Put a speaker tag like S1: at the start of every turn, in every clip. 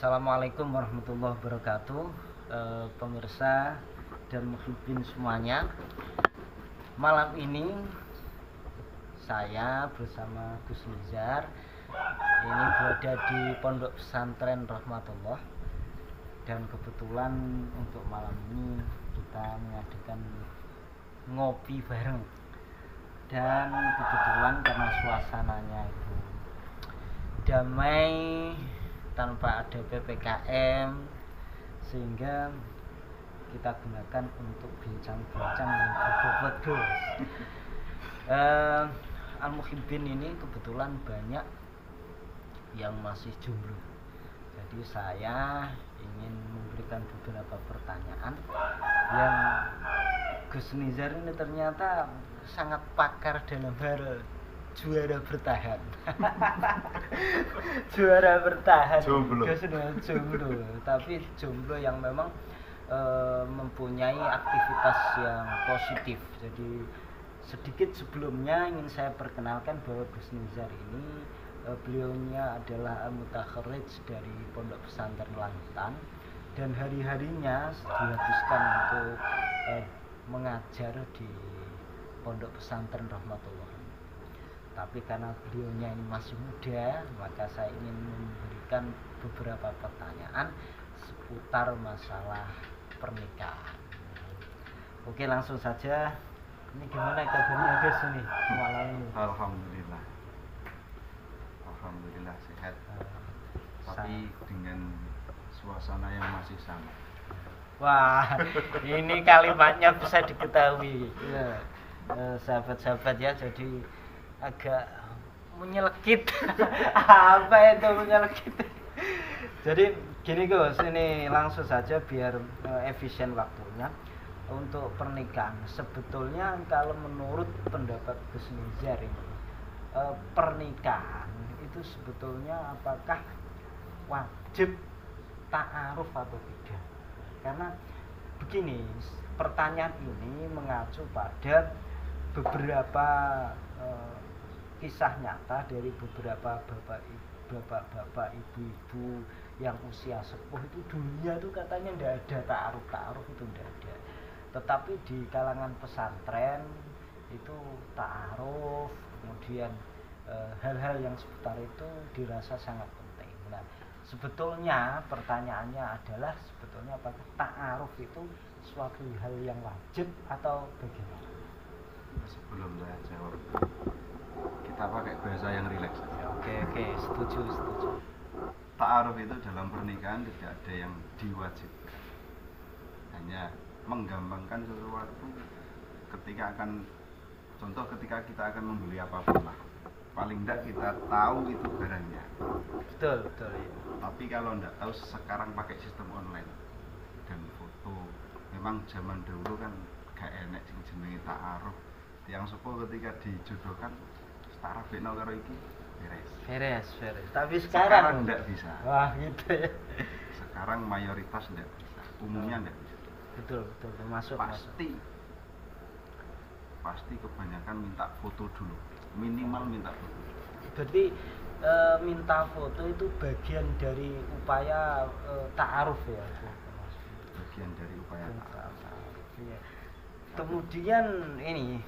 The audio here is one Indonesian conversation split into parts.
S1: Assalamualaikum warahmatullahi wabarakatuh, pemirsa dan muhibbin semuanya. Malam ini saya bersama Gus Nizar ini berada di Pondok Pesantren Rahmatullah, dan kebetulan untuk malam ini kita mengadakan ngopi bareng, dan kebetulan karena suasananya itu damai tanpa ada PPKM, sehingga kita gunakan untuk bincang-bincang yang berbobot, Gus. Al-Muhibbin ini kebetulan banyak yang masih jomblo, jadi saya ingin memberikan beberapa pertanyaan yang Gus Nizar ini ternyata sangat pakar dalam hal juara bertahan. Juara bertahan
S2: jomblo.
S1: Jomblo, tapi jomblo yang memang mempunyai aktivitas yang positif. Jadi sedikit sebelumnya ingin saya perkenalkan bahwa Gus Nizar ini beliaunya adalah mutakharrij dari Pondok Pesantren Langitan, dan hari-harinya dihabiskan untuk mengajar di Pondok Pesantren Rahmatullah. Tapi karena beliaunya ini masih muda, maka saya ingin memberikan beberapa pertanyaan seputar masalah pernikahan. Oke, langsung saja. Ini gimana kabarnya, Gus, ini malam ini?
S2: Alhamdulillah sehat. Tapi dengan suasana yang masih sama.
S1: Wah, ini kalimatnya bisa diketahui ya, sahabat-sahabat ya, jadi agak menyelekit. Apa itu menyelekit? Jadi gini Gus, ini langsung saja biar efisien waktunya. Untuk pernikahan, sebetulnya kalau menurut pendapat Gus Nizar ini, pernikahan itu sebetulnya apakah wajib ta'aruf atau tidak? Karena begini, pertanyaan ini mengacu pada beberapa kisah nyata dari beberapa bapak-bapak, ibu-ibu yang usia sepuh itu, dulunya tuh katanya ndak ada ta'aruf itu ndak ada. Tetapi di kalangan pesantren itu ta'aruf, kemudian hal-hal yang seputar itu dirasa sangat penting. Nah, sebetulnya pertanyaannya adalah sebetulnya apakah ta'aruf itu suatu hal yang wajib atau bagaimana?
S2: Sebelum saya jawab, kita pakai bahasa yang rileks saja.
S1: Oke, setuju.
S2: Ta'aruf itu dalam pernikahan tidak ada yang diwajibkan, hanya menggampangkan sesuatu. Ketika kita akan membeli apapun lah, paling tidak kita tahu itu barangnya.
S1: Betul ya.
S2: Tapi kalau tidak tahu, sekarang pakai sistem online dan foto. Memang zaman dulu kan gak enek sing jenenge ta'aruf. Yang sepuh ketika dijodohkan setara beno karo iki beres. Tapi sekarang
S1: enggak
S2: bisa.
S1: Wah, gitu ya.
S2: Sekarang mayoritas enggak bisa. Umumnya enggak bisa.
S1: Betul, termasuk
S2: pasti kebanyakan minta foto dulu. Minimal minta foto.
S1: Berarti minta foto itu bagian dari upaya ta'aruf ya.
S2: Bagian dari upaya ta'aruf.
S1: Iya. Kemudian ini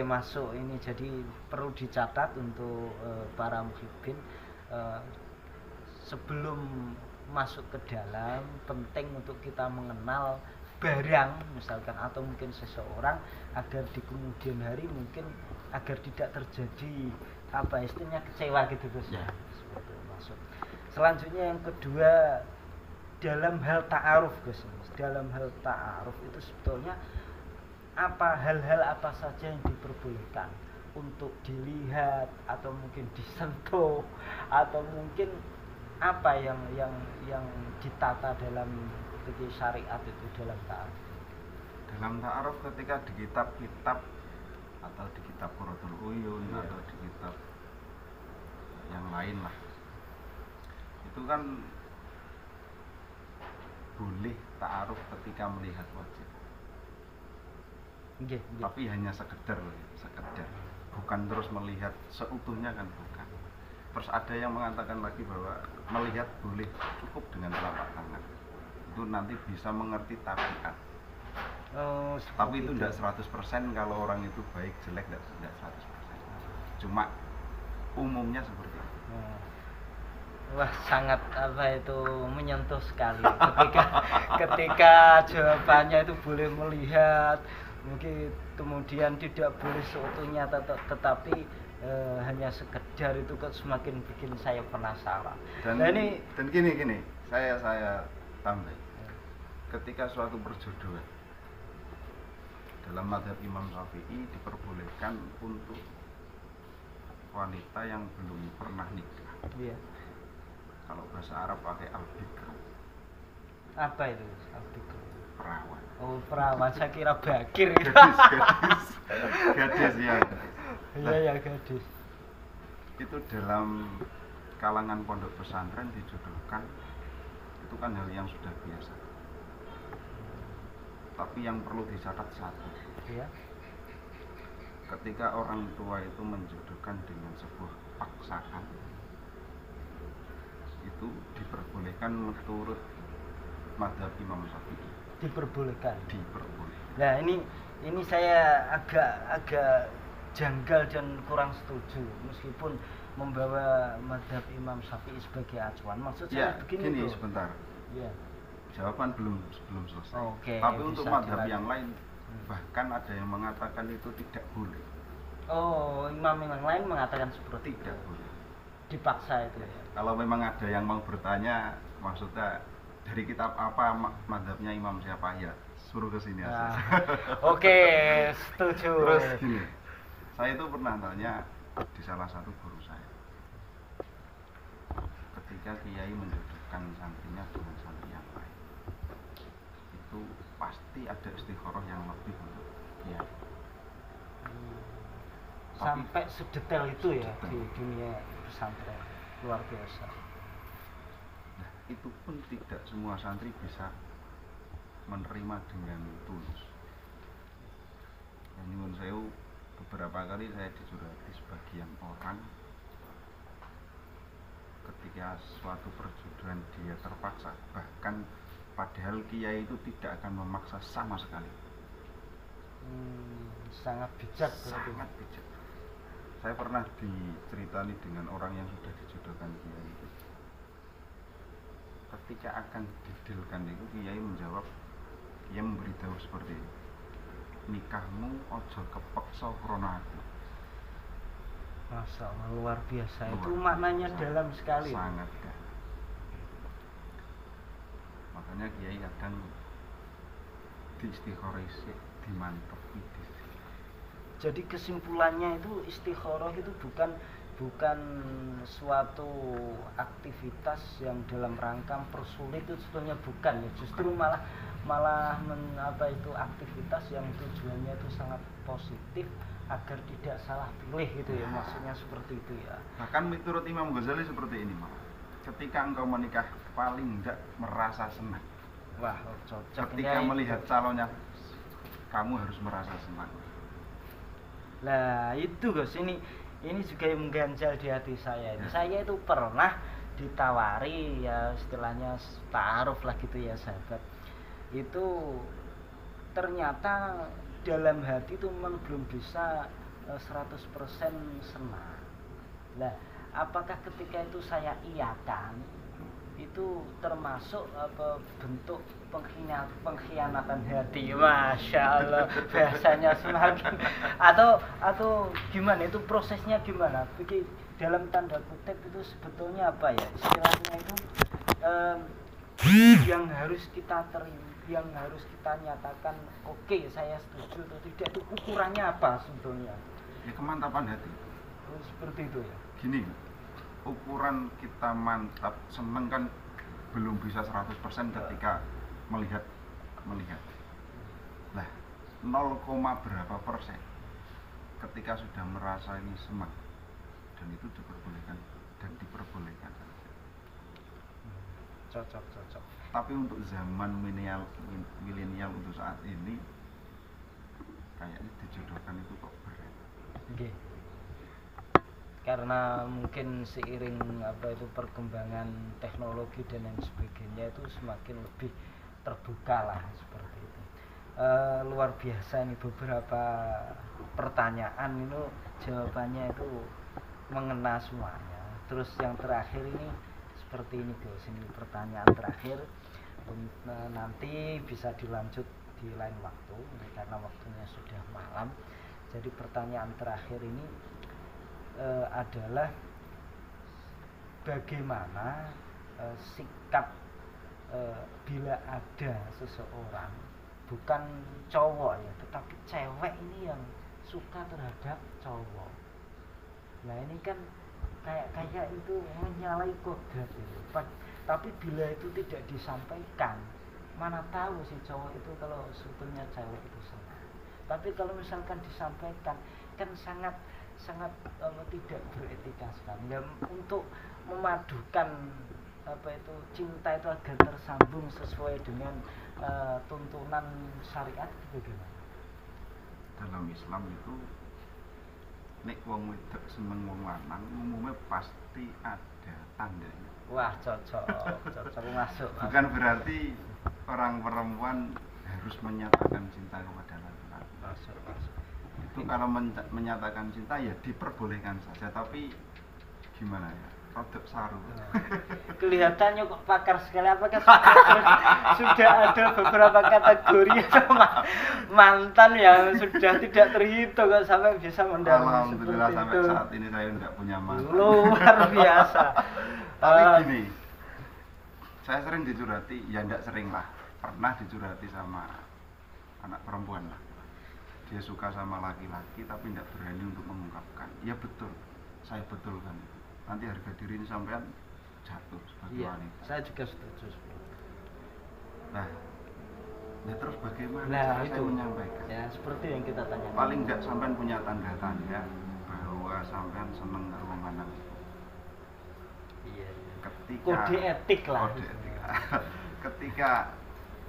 S1: masuk ini, jadi perlu dicatat untuk para muhibbin, sebelum masuk ke dalam penting untuk kita mengenal barang misalkan atau mungkin seseorang, agar di kemudian hari mungkin agar tidak terjadi istilahnya kecewa gitu Gus ya. Seperti masuk. Selanjutnya yang kedua, dalam hal ta'aruf Gus. Dalam hal ta'aruf itu sebetulnya hal-hal apa saja yang diperbolehkan untuk dilihat atau mungkin disentuh, atau mungkin apa yang ditata dalam fikih syariat itu dalam ta'aruf?
S2: Dalam ta'aruf ketika di kitab-kitab atau di kitab Qurratul Uyun atau di kitab yang lain lah, itu kan boleh ta'aruf ketika melihat wajib. Tapi hanya sekedar, bukan terus melihat seutuhnya kan, bukan. Terus ada yang mengatakan lagi bahwa melihat boleh cukup dengan telapak tangan. Itu nanti bisa mengerti tabiat.
S1: Oh,
S2: Tapi itu
S1: seperti
S2: tidak 100% kalau orang itu baik jelek tidak 100%. Cuma umumnya seperti itu.
S1: Oh. Wah, sangat apa itu menyentuh sekali ketika jawabannya itu boleh melihat, mungkin kemudian tidak boleh seutuhnya tetapi hanya sekedar itu kok semakin bikin saya penasaran.
S2: Dan
S1: Nah, ini
S2: gini, saya tambah. Ketika suatu perjodohan dalam mazhab Imam Syafi'i diperbolehkan untuk wanita yang belum pernah nikah.
S1: iya.
S2: Kalau bahasa Arab pakai al-bikr,
S1: Apa itu? Abdul.
S2: perawan.
S1: Oh, perawan, saya kira bakir.
S2: Gadis ya.
S1: Iya ya, gadis.
S2: Itu dalam kalangan pondok pesantren dijodohkan, itu kan hal yang sudah biasa. Tapi yang perlu dicatat satu,
S1: Iya.
S2: ketika orang tua itu menjodohkan dengan sebuah paksaan, itu diperbolehkan menurut mazhab Imam Syafi'i.
S1: Diperbolehkan.
S2: Diperbolehkan.
S1: Nah, ini saya agak janggal dan kurang setuju meskipun membawa mazhab Imam Syafi'i sebagai acuan. Maksud
S2: Ya,
S1: saya begini
S2: gini
S1: tuh.
S2: sebentar.
S1: Iya.
S2: Jawaban belum selesai.
S1: Oke,
S2: Tapi
S1: bisa
S2: untuk mazhab
S1: dilanjut.
S2: yang lain, bahkan ada yang mengatakan itu tidak boleh.
S1: Oh, imam yang lain mengatakan seperti
S2: Tidak
S1: itu.
S2: boleh.
S1: Dipaksa itu ya.
S2: Kalau memang ada yang mau bertanya, maksudnya dari kitab apa mazhabnya imam siapa, ya suruh ke sini aja.
S1: Nah, oke, setuju.
S2: Terus gini, saya itu pernah tanya di salah satu guru saya, ketika kiai menjodohkan santrinya dengan santri yang lain, itu pasti ada istikharah yang lebih untuk kiai.
S1: Sampai sedetail itu ya
S2: sedetail.
S1: di dunia pesantren, luar biasa.
S2: Nah, itu pun tidak semua santri bisa menerima dengan tulus. Nyuwun sewu, beberapa kali saya dicurhati sebagian orang ketika suatu perjodohan dia terpaksa, bahkan padahal kiai itu tidak akan memaksa sama sekali.
S1: Sangat bijak berarti.
S2: Sangat bijak. Saya pernah diceritani dengan orang yang sudah dijodohkan kiai itu. Ketika akan didilkan itu, kiai menjawab, kiai memberitahu seperti ini, nikahmu ojo kepeksa krana aku.
S1: Masya Allah, luar biasa.
S2: Luar
S1: Itu maknanya
S2: biasa.
S1: dalam sekali.
S2: Sangat dalam. Makanya kiai kadang diistikharah dimantepi.
S1: Jadi kesimpulannya itu istikharah itu bukan suatu aktivitas yang dalam rangka mempersulit, itu sebetulnya bukan ya, justru malah aktivitas yang tujuannya itu sangat positif agar tidak salah pilih gitu ya, maksudnya seperti itu ya.
S2: Bahkan menurut Imam Ghazali seperti ini, Mas. Ketika engkau menikah paling tidak merasa senang.
S1: Wah, cocok.
S2: Ketika melihat calonnya, kamu harus merasa senang.
S1: Nah itu Gus, ini juga yang mengganjal di hati saya. Saya itu pernah ditawari ya, istilahnya taaruf lah gitu ya sahabat. Itu ternyata dalam hati itu memang belum bisa 100% senang. Nah, apakah ketika itu saya iakan itu termasuk bentuk pengkhianatan hati? Masya Allah, bahasanya semakin atau gimana itu, prosesnya gimana? Begini, dalam tanda kutip itu sebetulnya apa ya istilahnya itu, yang harus kita terima, yang harus kita nyatakan oke, saya setuju atau tidak, itu ukurannya apa sebetulnya?
S2: Ya kemantapan hati.
S1: Oh, seperti itu ya.
S2: Gini, ukuran kita mantap seneng kan belum bisa 100% ketika melihat. Lah, 0, berapa persen ketika sudah merasa ini senang, dan itu diperbolehkan saja.
S1: Cocok.
S2: Tapi untuk zaman milenial untuk saat ini, kayaknya dijodohkan itu kok berat.
S1: Oke. karena mungkin seiring apa itu perkembangan teknologi dan lain sebagainya itu semakin lebih terbuka lah seperti itu. Luar biasa ini beberapa pertanyaan itu jawabannya itu mengena semuanya. Terus yang terakhir ini seperti ini Gus, ini pertanyaan terakhir. Nanti bisa dilanjut di lain waktu karena waktunya sudah malam. Jadi pertanyaan terakhir ini adalah bagaimana sikap bila ada seseorang, bukan cowok ya, tetapi cewek ini yang suka terhadap cowok. Nah ini kan kayak itu menyalahi kodrat itu. Tapi bila itu tidak disampaikan, mana tahu si cowok itu kalau sebetulnya cewek itu senang. Tapi kalau misalkan disampaikan, kan sangat tidak beretika sekali. Dan untuk memadukan apa itu cinta itu agar tersambung sesuai dengan tuntunan syariat itu bagaimana?
S2: Dalam Islam itu nek wong wedok seneng wong lanang umumnya pasti ada tandanya.
S1: Wah, cocok masuk.
S2: Bukan berarti orang perempuan harus menyatakan cinta kepada laki-laki.
S1: Masuk.
S2: Itu kalau menyatakan cinta ya diperbolehkan saja, tapi gimana ya? Rodok saru.
S1: Kelihatannya kok pakar sekali, apakah sudah ada beberapa kategori sama mantan yang sudah tidak terhitung kok sampai bisa mendalam seperti
S2: Alhamdulillah sampai
S1: itu.
S2: saat ini saya tidak punya mantan.
S1: Luar biasa.
S2: Tapi gini, saya sering dicurhati, ya enggak sering lah, pernah dicurhati sama anak perempuan lah. Dia suka sama laki-laki tapi tidak berani untuk mengungkapkan. Ya betul, saya betulkan itu. Nanti harga diri ini sampean jatuh sebagai wanita.
S1: Saya juga setuju.
S2: Nah, ya terus bagaimana
S1: Nah,
S2: cara
S1: itu
S2: saya menyampaikan?
S1: ya seperti yang kita tanyakan.
S2: Paling enggak sampean punya tanda-tanda bahwa sampean seneng karo wong lanang.
S1: Iya.
S2: Ketika
S1: Kode etik lah.
S2: Kode etik. Ketika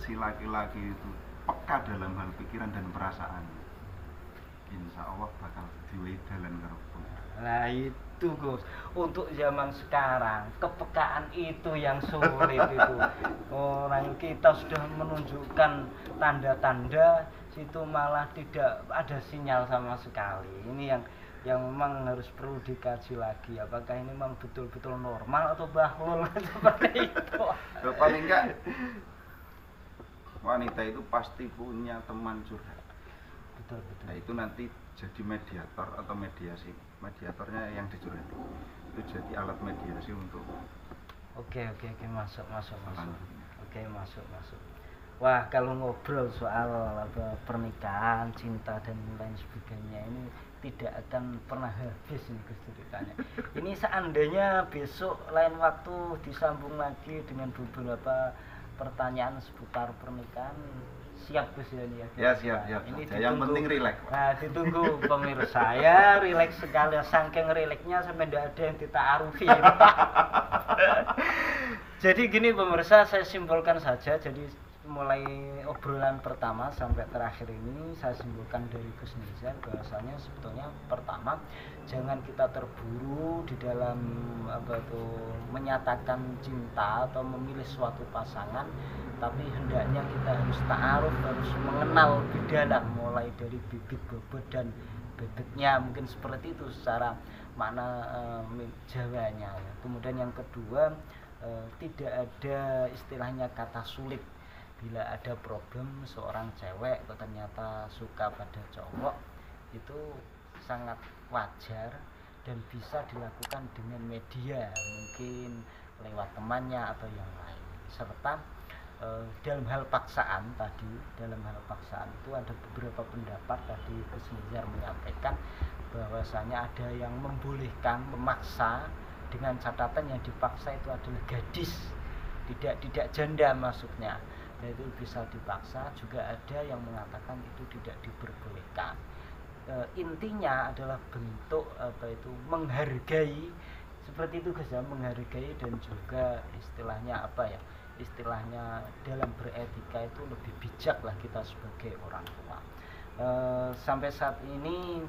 S2: si laki-laki itu peka dalam hal pikiran dan perasaan, insya Allah bakal diwehi dalan karo pun.
S1: Nah itu Gus, untuk zaman sekarang kepekaan itu yang sulit itu. Orang kita sudah menunjukkan tanda-tanda, situ malah tidak ada sinyal sama sekali. Ini yang memang harus perlu dikaji lagi, apakah ini memang betul-betul normal atau bahlul seperti itu.
S2: Paling enggak wanita itu pasti punya teman curhat.
S1: Betul.
S2: Nah itu nanti jadi mediator atau mediatornya yang dicurhati itu jadi alat mediasi untuk
S1: Oke, masuk. Oke, masuk. Wah, kalau ngobrol soal pernikahan, cinta dan lain sebagainya ini tidak akan pernah habis ini Gus ceritanya. Ini seandainya besok lain waktu disambung lagi dengan beberapa pertanyaan seputar pernikahan, siap Gus ya ini ya.
S2: ya siap.
S1: Ini
S2: Yang penting rileks.
S1: Nah, ditunggu pemirsa ya, rileks sekali, saking rileksnya sampai tidak ada yang dita'arufi. Jadi gini pemirsa, saya simpulkan saja. Jadi mulai obrolan pertama sampai terakhir ini saya simpulkan dari Gus Nizar bahwasanya sebetulnya pertama jangan kita terburu di dalam menyatakan cinta atau memilih suatu pasangan, tapi hendaknya kita harus ta'aruf, harus mengenal lebih dalam mulai dari bibit bobot dan bebetnya, mungkin seperti itu secara makna Jawanya. Kemudian yang kedua, tidak ada istilahnya kata sulit. Bila ada problem seorang cewek kok ternyata suka pada cowok, itu sangat wajar dan bisa dilakukan dengan media, mungkin lewat temannya atau yang lain. Serta dalam hal paksaan itu ada beberapa pendapat. Tadi Gus Nizar menyampaikan bahwasanya ada yang membolehkan memaksa dengan catatan yang dipaksa itu adalah gadis, tidak janda maksudnya. Itu bisa dipaksa. Juga ada yang mengatakan itu tidak diperbolehkan. Intinya adalah bentuk menghargai, seperti itu Gus ya, menghargai dan juga istilahnya dalam beretika itu lebih bijak lah kita sebagai orang tua. Sampai saat ini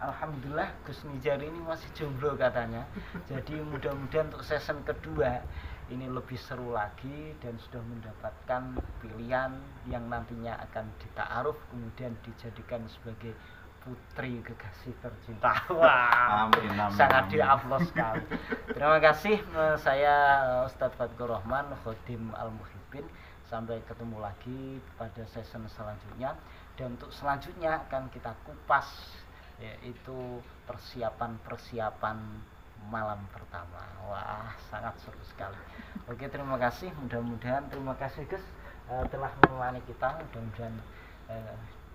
S1: Alhamdulillah Gus Nijar ini masih jomblo katanya. Jadi mudah-mudahan untuk season kedua ini lebih seru lagi dan sudah mendapatkan pilihan yang nantinya akan dita'aruf kemudian dijadikan sebagai putri kekasih tercinta. Wah,
S2: Amin, amin,
S1: sangat
S2: amin.
S1: diupload sekali. Terima kasih, saya Ustadz Fatkur Rahman, Khodim Al-Muhibbin. Sampai ketemu lagi pada season selanjutnya. Dan untuk selanjutnya akan kita kupas yaitu persiapan malam pertama. Wah, sangat seru sekali. Oke, terima kasih. Mudah-mudahan terima kasih Gus telah menemani kita. Mudah-mudahan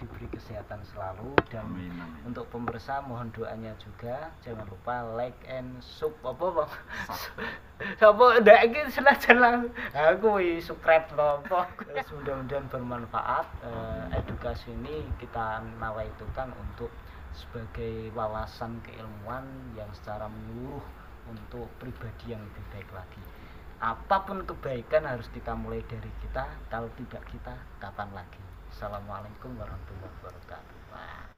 S1: diberi kesehatan selalu dan
S2: Amin, amin.
S1: untuk pemirsa mohon doanya juga. Jangan lupa like and sub apa ndak iki senajan aku subscribe lho apa. Mudah-mudahan bermanfaat. Edukasi ini kita nawaitukan untuk sebagai wawasan keilmuan yang secara menyeluruh untuk pribadi yang lebih baik lagi. Apapun kebaikan harus kita mulai dari kita, kalau tidak kita kapan lagi. Assalamualaikum warahmatullahi wabarakatuh.